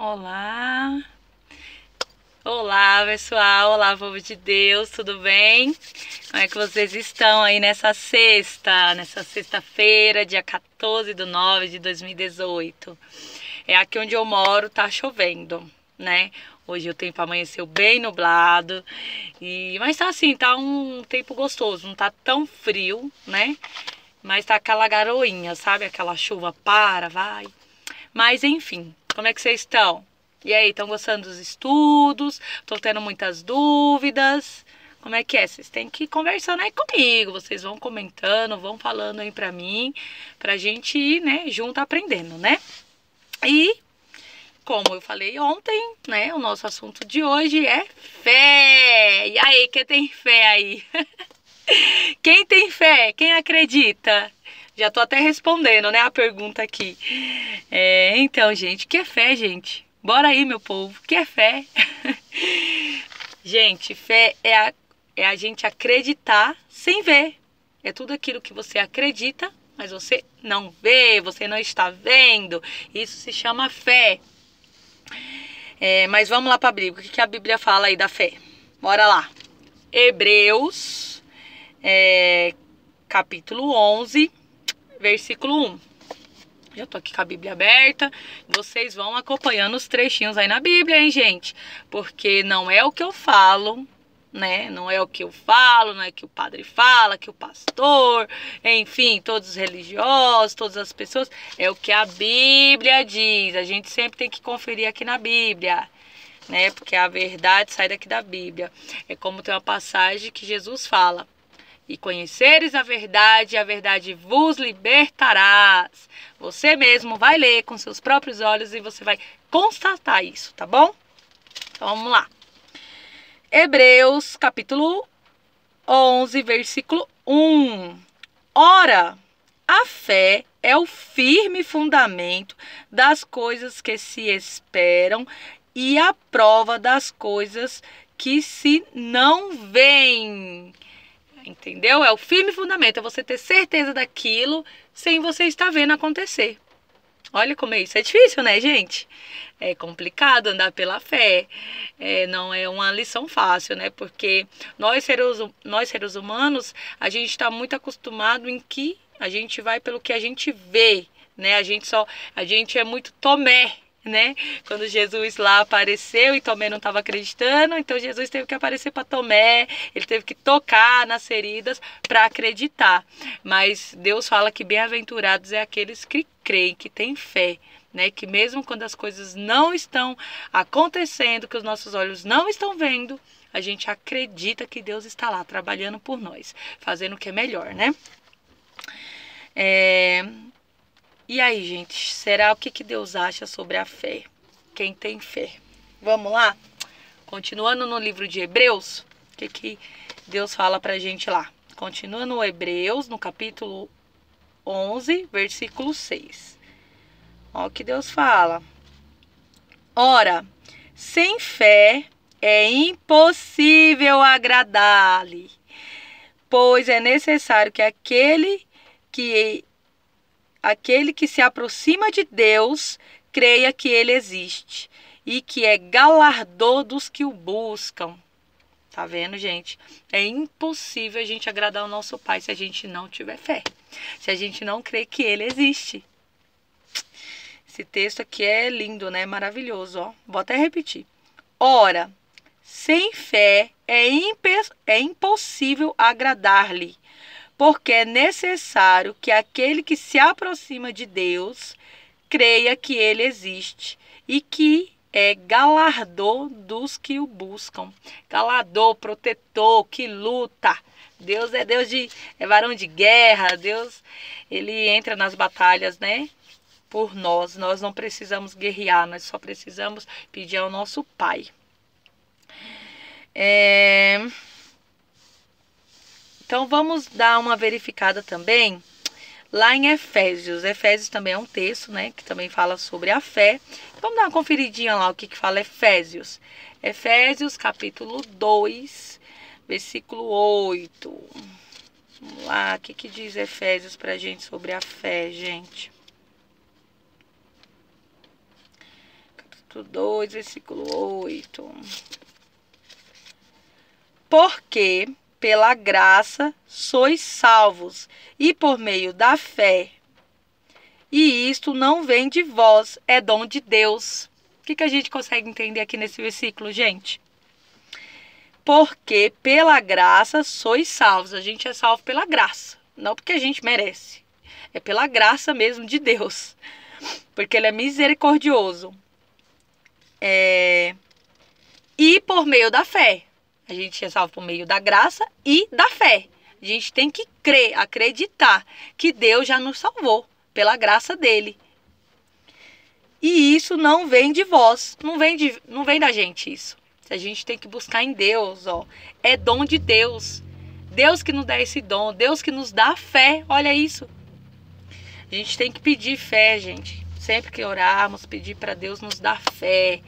Olá, olá pessoal, olá povo de Deus, tudo bem? Como é que vocês estão aí nessa sexta-feira, dia 14/9/2018? Aqui onde eu moro tá chovendo, né? Hoje o tempo amanheceu bem nublado, mas tá assim, tá um tempo gostoso, não tá tão frio, né? Mas tá aquela garoinha, sabe? Aquela chuva vai. Mas enfim, como é que vocês estão? E aí, estão gostando dos estudos? Estão tendo muitas dúvidas? Como é que é? Vocês têm que ir conversando aí comigo. Vocês vão comentando, vão falando aí pra mim, pra gente ir, né, junto aprendendo, né? E, como eu falei ontem, né, o nosso assunto de hoje é fé. E aí, quem tem fé aí? Quem tem fé? Quem acredita? Já tô até respondendo, né, a pergunta aqui. Então, gente, o que é fé, gente? Bora aí, meu povo. O que é fé? Gente, fé é a gente acreditar sem ver. É tudo aquilo que você acredita, mas você não vê, você não está vendo. Isso se chama fé. Mas vamos lá para a Bíblia. O que a Bíblia fala aí da fé? Bora lá. Hebreus, capítulo 11, versículo 1. Já tô aqui com a Bíblia aberta. Vocês vão acompanhando os trechinhos aí na Bíblia, hein, gente? Porque não é o que eu falo, né? Não é o que eu falo, não é o que o padre fala, que o pastor, enfim, todos os religiosos, todas as pessoas. É o que a Bíblia diz. A gente sempre tem que conferir aqui na Bíblia, né? Porque a verdade sai daqui da Bíblia. É como tem uma passagem que Jesus fala: e conheceres a verdade vos libertarás. Você mesmo vai ler com seus próprios olhos e você vai constatar isso, tá bom? Então vamos lá. Hebreus, capítulo 11, versículo 1. Ora, a fé é o firme fundamento das coisas que se esperam e a prova das coisas que se não veem. Entendeu? É o firme fundamento, é você ter certeza daquilo sem você estar vendo acontecer. Olha como é isso. É difícil, né, gente? É complicado andar pela fé. Não é uma lição fácil, né? Porque nós seres humanos, a gente está muito acostumado em que a gente vai pelo que a gente vê, né? A gente é muito Tomé, né? Quando Jesus lá apareceu e Tomé não estava acreditando, então Jesus teve que aparecer para Tomé, ele teve que tocar nas feridas para acreditar. Mas Deus fala que bem-aventurados é aqueles que creem, que têm fé, né? Que mesmo quando as coisas não estão acontecendo, que os nossos olhos não estão vendo, a gente acredita que Deus está lá trabalhando por nós, fazendo o que é melhor, né? E aí, gente, será o que Deus acha sobre a fé? Quem tem fé? Vamos lá? Continuando no livro de Hebreus, o que Deus fala pra gente lá? Continua no Hebreus, no capítulo 11, versículo 6. Olha o que Deus fala. Ora, sem fé é impossível agradar-lhe, pois é necessário que aquele que se aproxima de Deus creia que ele existe e que é galardão dos que o buscam. Tá vendo, gente? É impossível a gente agradar o nosso Pai se a gente não tiver fé, se a gente não crer que ele existe. Esse texto aqui é lindo, né? Maravilhoso, ó. Vou até repetir. Ora, sem fé é impossível agradar-lhe, porque é necessário que aquele que se aproxima de Deus creia que ele existe e que é galardão dos que o buscam. Galardão, protetor, que luta. Deus é varão de guerra. Deus, ele entra nas batalhas, né? Por nós. Nós não precisamos guerrear, nós só precisamos pedir ao nosso Pai. Então vamos dar uma verificada também lá em Efésios. Efésios também é um texto, né, que também fala sobre a fé. Vamos dar uma conferidinha lá o que fala Efésios. Efésios capítulo 2, versículo 8. Vamos lá, o que diz Efésios pra gente sobre a fé, gente? capítulo 2, versículo 8. Porque pela graça sois salvos, e por meio da fé. E isto não vem de vós, é dom de Deus. O que a gente consegue entender aqui nesse versículo, gente? Porque pela graça sois salvos. A gente é salvo pela graça, não porque a gente merece. É pela graça mesmo de Deus, porque Ele é misericordioso. E por meio da fé. A gente é salvo por meio da graça e da fé. A gente tem que crer, acreditar que Deus já nos salvou pela graça dele. E isso não vem de vós, não vem da gente isso. A gente tem que buscar em Deus, ó. É dom de Deus. Deus que nos dá esse dom, Deus que nos dá fé. Olha isso. A gente tem que pedir fé, gente. Sempre que orarmos, pedir para Deus nos dar fé,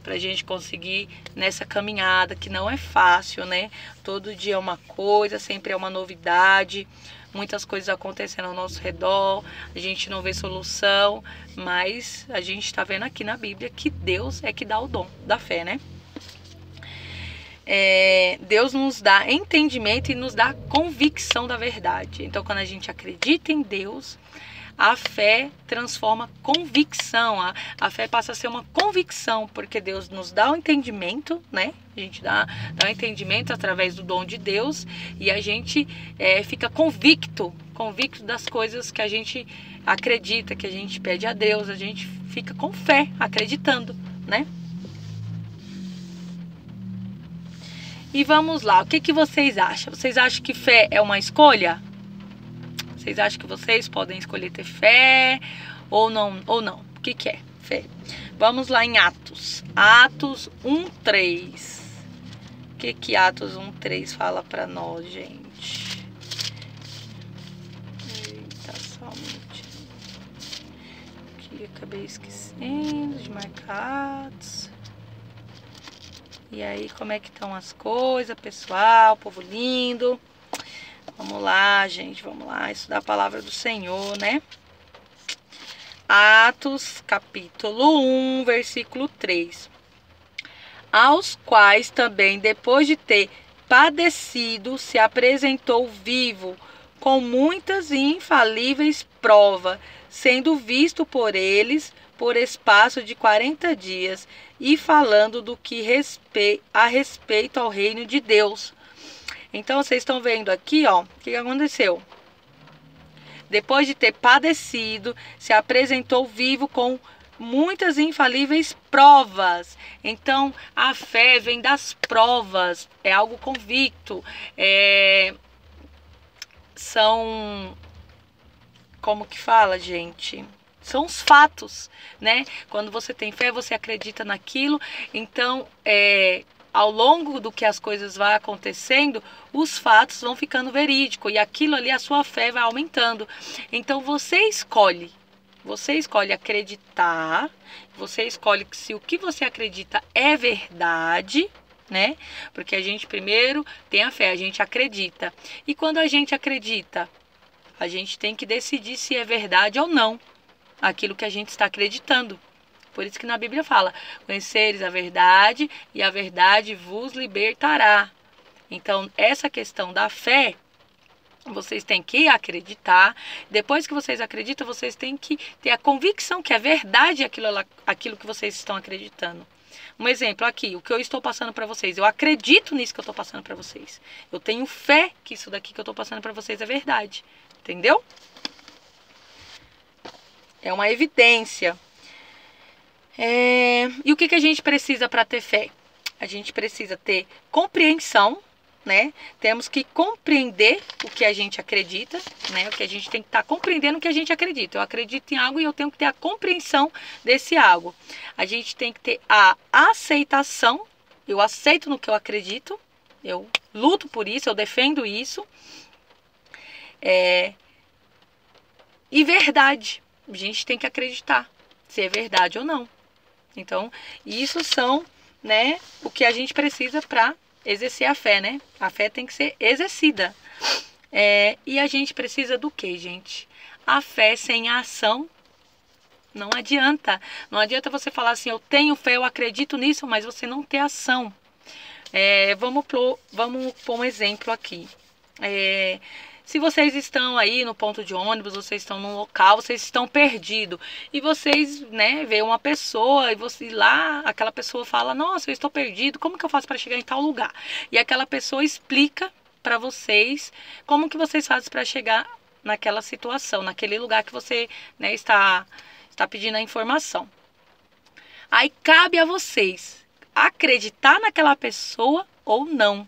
para a gente conseguir nessa caminhada, que não é fácil, né? Todo dia é uma coisa, sempre é uma novidade, muitas coisas acontecendo ao nosso redor, a gente não vê solução, mas a gente está vendo aqui na Bíblia que Deus é que dá o dom da fé, né? Deus nos dá entendimento e nos dá convicção da verdade. Então, quando a gente acredita em Deus, a fé transforma convicção, a fé passa a ser uma convicção, porque Deus nos dá o entendimento, né? A gente dá o entendimento através do dom de Deus e a gente fica convicto das coisas que a gente acredita, que a gente pede a Deus, a gente fica com fé, acreditando, né? E vamos lá, o que vocês acham? Vocês acham que fé é uma escolha? Vocês acham que vocês podem escolher ter fé ou não? O que é fé? Vamos lá em Atos. Atos 1:3. O que Atos 1:3 fala pra nós, gente? Eita, só um minutinho. Aqui acabei esquecendo de marcar Atos. E aí, como é que estão as coisas, pessoal? Povo lindo. Vamos lá, gente, vamos lá estudar a palavra do Senhor, né? Atos, capítulo 1, versículo 3. Aos quais também, depois de ter padecido, se apresentou vivo, com muitas e infalíveis provas, sendo visto por eles por espaço de 40 dias, e falando do que a respeito ao reino de Deus. Então, vocês estão vendo aqui, ó, o que aconteceu? Depois de ter padecido, se apresentou vivo com muitas infalíveis provas. Então, a fé vem das provas, é algo convicto, são, como que fala, gente? São os fatos, né? Quando você tem fé, você acredita naquilo, então, ao longo do que as coisas vão acontecendo, os fatos vão ficando verídicos e aquilo ali, a sua fé vai aumentando. Então você escolhe acreditar, você escolhe se o que você acredita é verdade, né? Porque a gente primeiro tem a fé, a gente acredita. E quando a gente acredita, a gente tem que decidir se é verdade ou não aquilo que a gente está acreditando. Por isso que na Bíblia fala, conhecereis a verdade e a verdade vos libertará. Então, essa questão da fé, vocês têm que acreditar. Depois que vocês acreditam, vocês têm que ter a convicção que é verdade aquilo que vocês estão acreditando. Um exemplo aqui, o que eu estou passando para vocês. Eu acredito nisso que eu estou passando para vocês. Eu tenho fé que isso daqui que eu estou passando para vocês é verdade. Entendeu? É uma evidência. E o que a gente precisa para ter fé? A gente precisa ter compreensão, né? Temos que compreender o que a gente acredita, né? O que a gente tem que estar compreendendo o que a gente acredita. Eu acredito em algo e eu tenho que ter a compreensão desse algo. A gente tem que ter a aceitação. Eu aceito no que eu acredito. Eu luto por isso, eu defendo isso. E verdade. A gente tem que acreditar se é verdade ou não. Então, isso são, né, o que a gente precisa para exercer a fé, né? A fé tem que ser exercida. E a gente precisa do quê, gente? A fé sem a ação Não adianta. Não adianta você falar assim, eu tenho fé, eu acredito nisso, mas você não ter ação. Vamos pôr um exemplo aqui. Se vocês estão aí no ponto de ônibus, vocês estão num local, vocês estão perdidos, e vocês, né, vê uma pessoa, e você lá, aquela pessoa fala, nossa, eu estou perdido, como que eu faço para chegar em tal lugar? E aquela pessoa explica para vocês como que vocês fazem para chegar naquela situação, naquele lugar que você, né, está pedindo a informação. Aí cabe a vocês acreditar naquela pessoa ou não.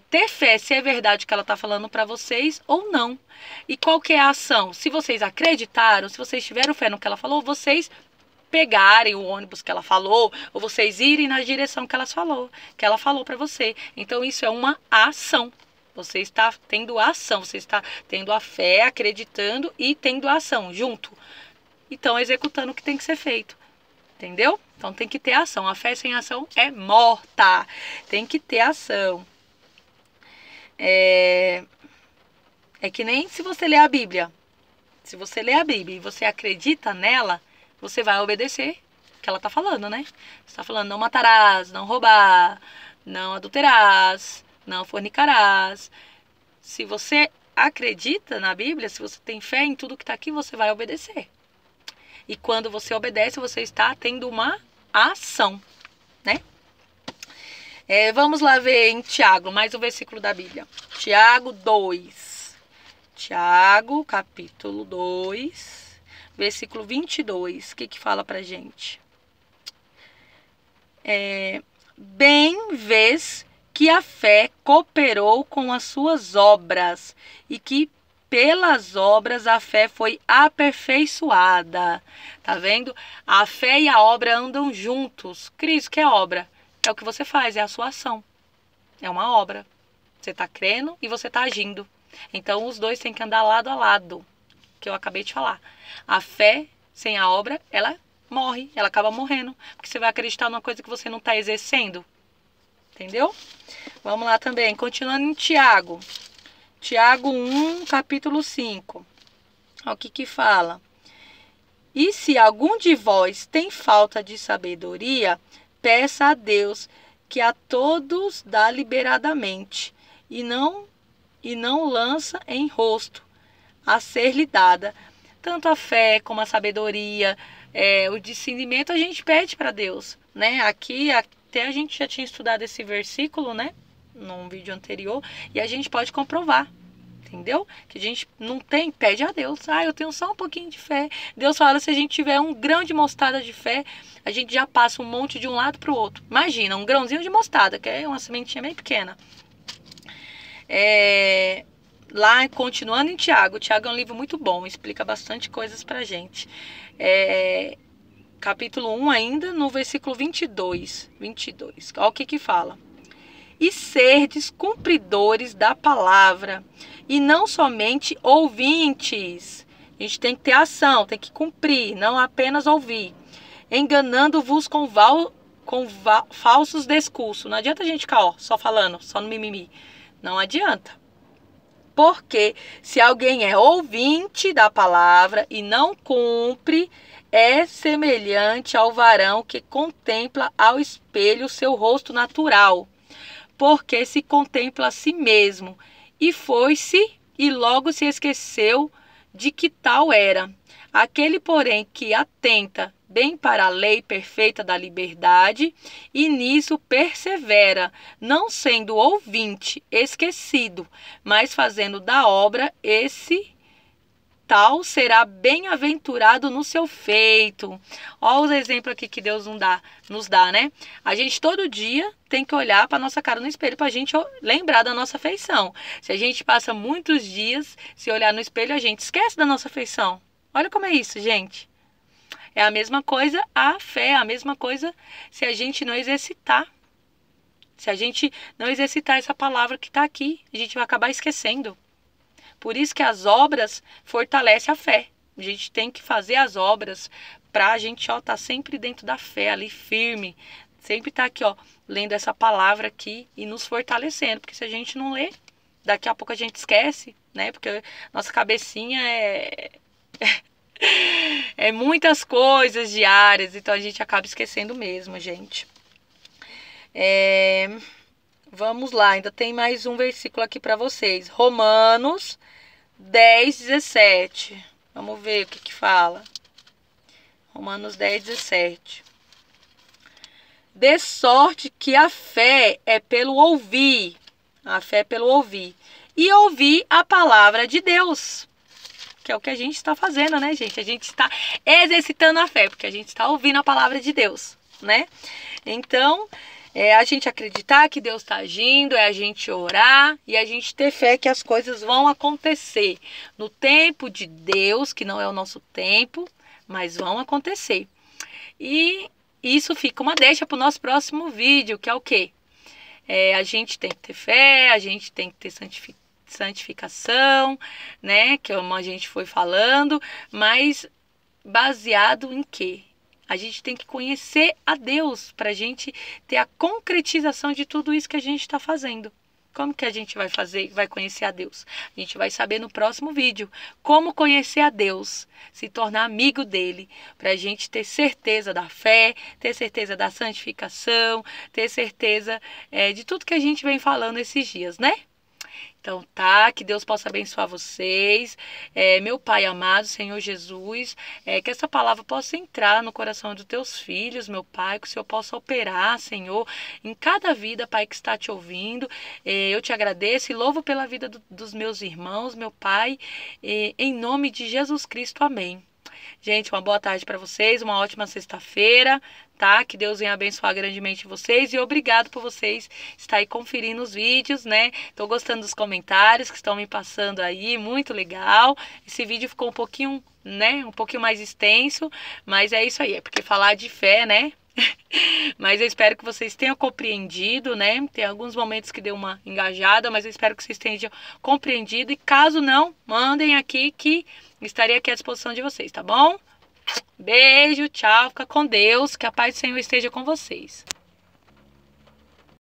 Ter fé se é verdade que ela está falando para vocês ou não. E qual que é a ação? Se vocês acreditaram, se vocês tiveram fé no que ela falou, vocês pegarem o ônibus que ela falou, ou vocês irem na direção que ela falou para você. Então isso é uma ação. Você está tendo ação, você está tendo a fé, acreditando e tendo a ação junto. Então executando o que tem que ser feito. Entendeu? Então tem que ter ação. A fé sem ação é morta. Tem que ter ação. É que nem se você ler a Bíblia. Se você ler a Bíblia e você acredita nela, você vai obedecer o que ela está falando, né? Você está falando, não matarás, não roubar, não adulterarás, não fornicarás. Se você acredita na Bíblia, se você tem fé em tudo que está aqui, você vai obedecer. E quando você obedece, você está tendo uma ação, né? Vamos lá ver em Tiago, mais um versículo da Bíblia. Tiago 2. Tiago, capítulo 2, versículo 22. O que fala pra gente? Bem vês que a fé cooperou com as suas obras e que pelas obras a fé foi aperfeiçoada. Tá vendo? A fé e a obra andam juntos. Cris, o que é obra? É o que você faz, é a sua ação. É uma obra. Você está crendo e você está agindo. Então, os dois têm que andar lado a lado, que eu acabei de falar. A fé sem a obra, ela morre, ela acaba morrendo. Porque você vai acreditar numa coisa que você não está exercendo. Entendeu? Vamos lá também, continuando em Tiago. Tiago 1, capítulo 5. Olha o que fala. E se algum de vós tem falta de sabedoria, peça a Deus, que a todos dá liberadamente, e não lança em rosto, a ser-lhe dada. Tanto a fé como a sabedoria, o discernimento, a gente pede para Deus, né? Aqui, até a gente já tinha estudado esse versículo, né? Num vídeo anterior, e a gente pode comprovar. Entendeu? Que a gente não tem, pede a Deus. Eu tenho só um pouquinho de fé. Deus fala, se a gente tiver um grão de mostarda de fé, a gente já passa um monte de um lado para o outro. Imagina, um grãozinho de mostarda, que é uma sementinha bem pequena. Lá, continuando em Tiago. Tiago é um livro muito bom, explica bastante coisas pra gente. Capítulo 1 ainda, no versículo 22. Olha o que fala. E serdes cumpridores da palavra, e não somente ouvintes. A gente tem que ter ação, tem que cumprir, não apenas ouvir. Enganando-vos com falsos discursos. Não adianta a gente ficar só falando, só no mimimi. Não adianta. Porque se alguém é ouvinte da palavra e não cumpre, é semelhante ao varão que contempla ao espelho o seu rosto natural. Porque se contempla a si mesmo, e foi-se, e logo se esqueceu de que tal era. Aquele, porém, que atenta bem para a lei perfeita da liberdade, e nisso persevera, não sendo ouvinte esquecido, mas fazendo da obra, esse tal será bem-aventurado no seu feito. Olha os exemplos aqui que Deus nos dá, né? A gente todo dia tem que olhar para nossa cara no espelho para a gente lembrar da nossa feição. Se a gente passa muitos dias se olhar no espelho, a gente esquece da nossa feição. Olha como é isso, gente. É a mesma coisa a fé, é a mesma coisa se a gente não exercitar. Se a gente não exercitar essa palavra que está aqui, a gente vai acabar esquecendo. Por isso que as obras fortalecem a fé. A gente tem que fazer as obras para a gente estar sempre dentro da fé, ali firme. Sempre estar aqui, lendo essa palavra aqui e nos fortalecendo. Porque se a gente não lê, daqui a pouco a gente esquece, né? Porque nossa cabecinha É muitas coisas diárias, então a gente acaba esquecendo mesmo, gente. Vamos lá, ainda tem mais um versículo aqui para vocês. Romanos 10, 17. Vamos ver o que fala. Romanos 10, 17. De sorte que a fé é pelo ouvir. A fé é pelo ouvir. E ouvir a palavra de Deus. Que é o que a gente está fazendo, né, gente? A gente está exercitando a fé, porque a gente está ouvindo a palavra de Deus, né? Então, a gente acreditar que Deus está agindo, é a gente orar e a gente ter fé que as coisas vão acontecer no tempo de Deus, que não é o nosso tempo, mas vão acontecer. E isso fica uma deixa para o nosso próximo vídeo, que é o quê? A gente tem que ter fé, a gente tem que ter santificação, né? Que como a gente foi falando, mas baseado em quê? A gente tem que conhecer a Deus para a gente ter a concretização de tudo isso que a gente está fazendo. Como que a gente vai fazer, vai conhecer a Deus? A gente vai saber no próximo vídeo como conhecer a Deus, se tornar amigo dele, para a gente ter certeza da fé, ter certeza da santificação, ter certeza de tudo que a gente vem falando esses dias, né? Então tá, que Deus possa abençoar vocês, meu Pai amado, Senhor Jesus, que essa palavra possa entrar no coração dos teus filhos, meu Pai, que o Senhor possa operar, Senhor, em cada vida, Pai, que está te ouvindo. Eu te agradeço e louvo pela vida dos meus irmãos, meu Pai, em nome de Jesus Cristo, amém. Gente, uma boa tarde para vocês, uma ótima sexta-feira, tá? Que Deus venha abençoar grandemente vocês e obrigado por vocês estarem conferindo os vídeos, né? Tô gostando dos comentários que estão me passando aí, muito legal. Esse vídeo ficou um pouquinho, né? Um pouquinho mais extenso, mas é isso aí, é porque falar de fé, né? Mas eu espero que vocês tenham compreendido, né? Tem alguns momentos que deu uma engajada, mas eu espero que vocês tenham compreendido. E caso não, mandem aqui que estarei aqui à disposição de vocês, tá bom? Beijo, tchau, fica com Deus, que a paz do Senhor esteja com vocês.